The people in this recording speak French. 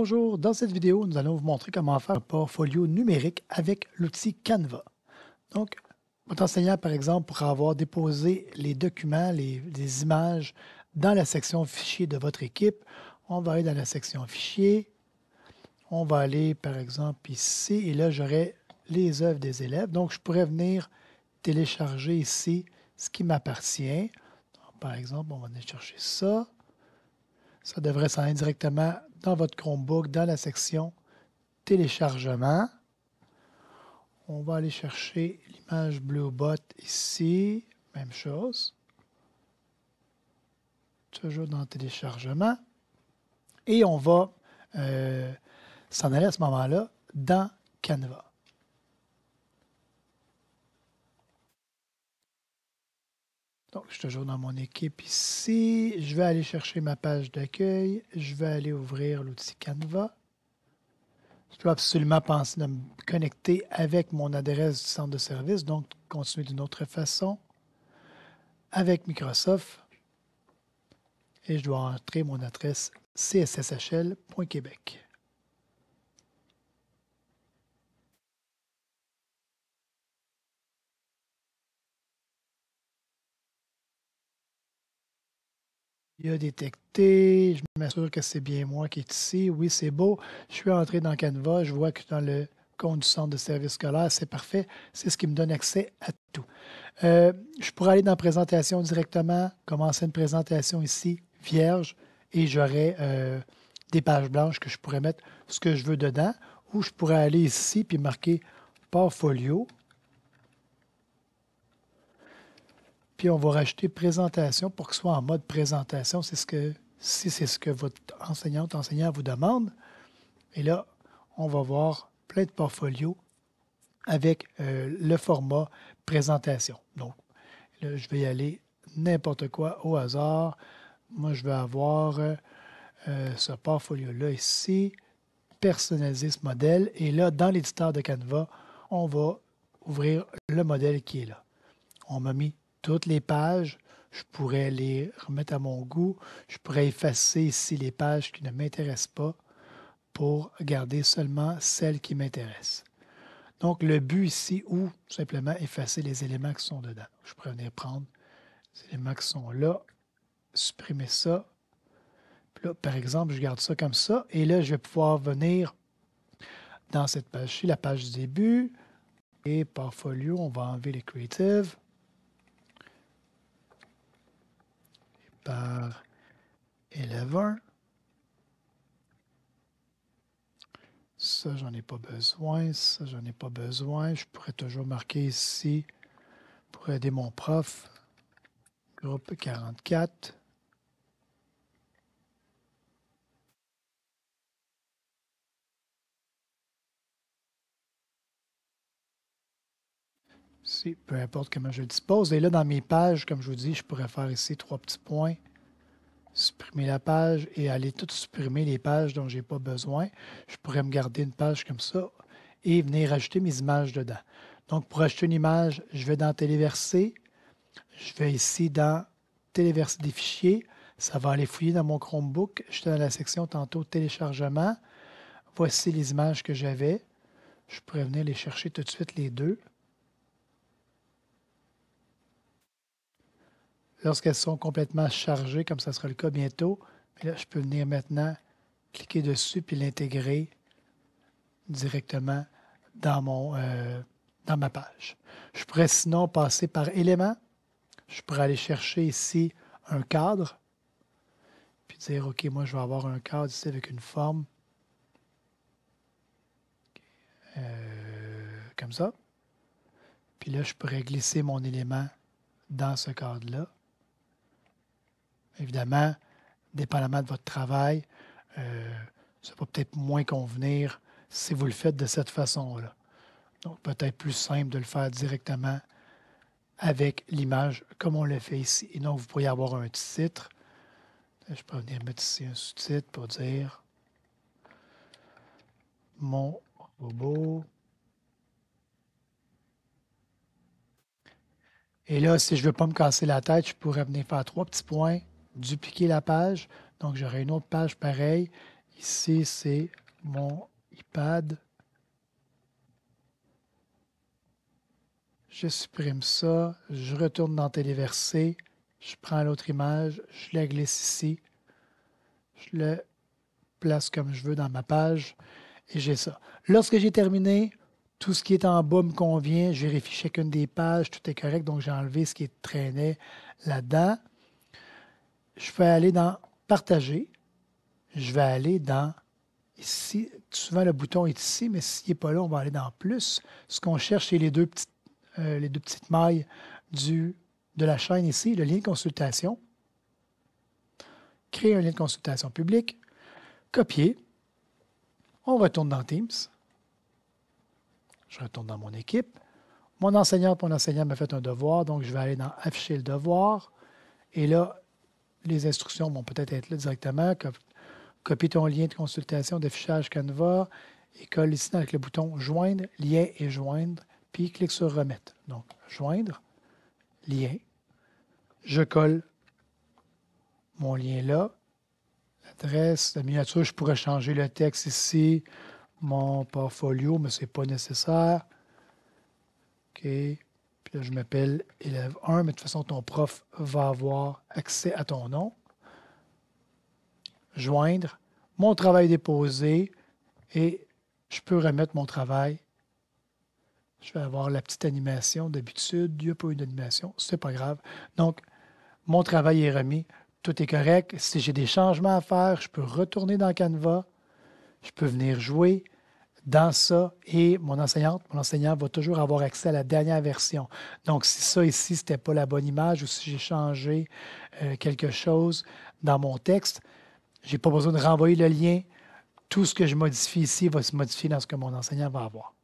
Bonjour, dans cette vidéo, nous allons vous montrer comment faire un portfolio numérique avec l'outil Canva. Donc, votre enseignant, par exemple, pourra avoir déposé les documents, les images dans la section fichiers de votre équipe. On va aller dans la section fichiers. On va aller, par exemple, ici, et là, j'aurai les œuvres des élèves. Donc, je pourrais venir télécharger ici ce qui m'appartient. Par exemple, on va aller chercher ça. Ça devrait s'en aller directement dans votre Chromebook, dans la section téléchargement. On va aller chercher l'image Bluebot ici. Même chose. Toujours dans téléchargement. Et on va s'en aller à ce moment-là dans Canva. Donc, je suis toujours dans mon équipe ici. Je vais aller chercher ma page d'accueil. Je vais aller ouvrir l'outil Canva. Je dois absolument penser de me connecter avec mon adresse du centre de service, donc continuer d'une autre façon avec Microsoft. Et je dois entrer mon adresse csshl.québec. Il a détecté, je m'assure que c'est bien moi qui est ici. Oui, c'est beau. Je suis entré dans Canva, je vois que dans le compte du centre de service scolaire, c'est parfait. C'est ce qui me donne accès à tout. Je pourrais aller dans Présentation directement, commencer une présentation ici, vierge, et j'aurai des pages blanches que je pourrais mettre ce que je veux dedans, ou je pourrais aller ici puis marquer Portfolio. Puis on va rajouter présentation pour qu'il soit en mode présentation. Si c'est ce que votre enseignant vous demande. Et là, on va voir plein de portfolios avec le format présentation. Donc, là, je vais y aller n'importe quoi au hasard. Moi, je vais avoir ce portfolio-là ici, personnaliser ce modèle. Et là, dans l'éditeur de Canva, on va ouvrir le modèle qui est là. On m'a mis toutes les pages. Je pourrais les remettre à mon goût. Je pourrais effacer ici les pages qui ne m'intéressent pas pour garder seulement celles qui m'intéressent. Donc, le but ici, ou simplement effacer les éléments qui sont dedans. Je pourrais venir prendre les éléments qui sont là, supprimer ça. Puis là, par exemple, je garde ça comme ça. Et là, je vais pouvoir venir dans cette page-ci, la page du début. Et portfolio, on va enlever les creatives. Par 11. Ça, j'en ai pas besoin. Ça, j'en ai pas besoin. Je pourrais toujours marquer ici pour aider mon prof. Groupe 44. Ici, peu importe comment je le dispose. Et là, dans mes pages, comme je vous dis, je pourrais faire ici 3 petits points. Supprimer la page et aller tout supprimer les pages dont je n'ai pas besoin. Je pourrais me garder une page comme ça et venir ajouter mes images dedans. Donc, pour ajouter une image, je vais dans Téléverser. Je vais ici dans Téléverser des fichiers. Ça va aller fouiller dans mon Chromebook. J'étais dans la section tantôt Téléchargement. Voici les images que j'avais. Je pourrais venir les chercher tout de suite, les deux. Lorsqu'elles sont complètement chargées, comme ça sera le cas bientôt, là, je peux venir maintenant cliquer dessus puis l'intégrer directement dans dans ma page. Je pourrais sinon passer par éléments. Je pourrais aller chercher ici un cadre, puis dire, OK, moi, je vais avoir un cadre ici avec une forme comme ça. Puis là, je pourrais glisser mon élément dans ce cadre-là. Évidemment, dépendamment de votre travail, ça va peut-être moins convenir si vous le faites de cette façon-là. Donc, peut-être plus simple de le faire directement avec l'image comme on le fait ici. Et donc, vous pourriez avoir un titre. Je peux venir mettre ici un sous-titre pour dire « Mon robot ». Et là, si je ne veux pas me casser la tête, je pourrais venir faire 3 petits points, dupliquer la page. Donc, j'aurai une autre page pareille. Ici, c'est mon iPad. Je supprime ça. Je retourne dans Téléversé. Je prends l'autre image. Je la glisse ici. Je le place comme je veux dans ma page. Et j'ai ça. Lorsque j'ai terminé, tout ce qui est en bas me convient. Je vérifie chacune des pages. Tout est correct. Donc, j'ai enlevé ce qui traînait là-dedans. Je vais aller dans Partager. Je vais aller dans ici. Souvent, le bouton est ici, mais s'il n'est pas là, on va aller dans Plus. Ce qu'on cherche, c'est les deux petites mailles de la chaîne ici, le lien de consultation. Créer un lien de consultation public. Copier. On retourne dans Teams. Je retourne dans mon équipe. Mon enseignant m'a fait un devoir, donc je vais aller dans Afficher le devoir. Et là, les instructions vont peut-être être là directement. Copie ton lien de consultation d'affichage Canva et colle ici avec le bouton Joindre, lien et joindre, puis clique sur Remettre. Donc, Joindre, lien. Je colle mon lien là. L'adresse, la miniature, je pourrais changer le texte ici, mon portfolio, mais ce n'est pas nécessaire. OK. Puis là, je m'appelle élève 1, mais de toute façon, ton prof va avoir accès à ton nom. Joindre, mon travail déposé, et je peux remettre mon travail. Je vais avoir la petite animation d'habitude. Il n'y a pas eu d'animation, c'est pas grave. Donc, mon travail est remis. Tout est correct. Si j'ai des changements à faire, je peux retourner dans Canva. Je peux venir jouer dans ça et mon enseignant va toujours avoir accès à la dernière version. Donc, si ça ici, ce n'était pas la bonne image ou si j'ai changé quelque chose dans mon texte, je n'ai pas besoin de renvoyer le lien. Tout ce que je modifie ici va se modifier dans ce que mon enseignant va avoir.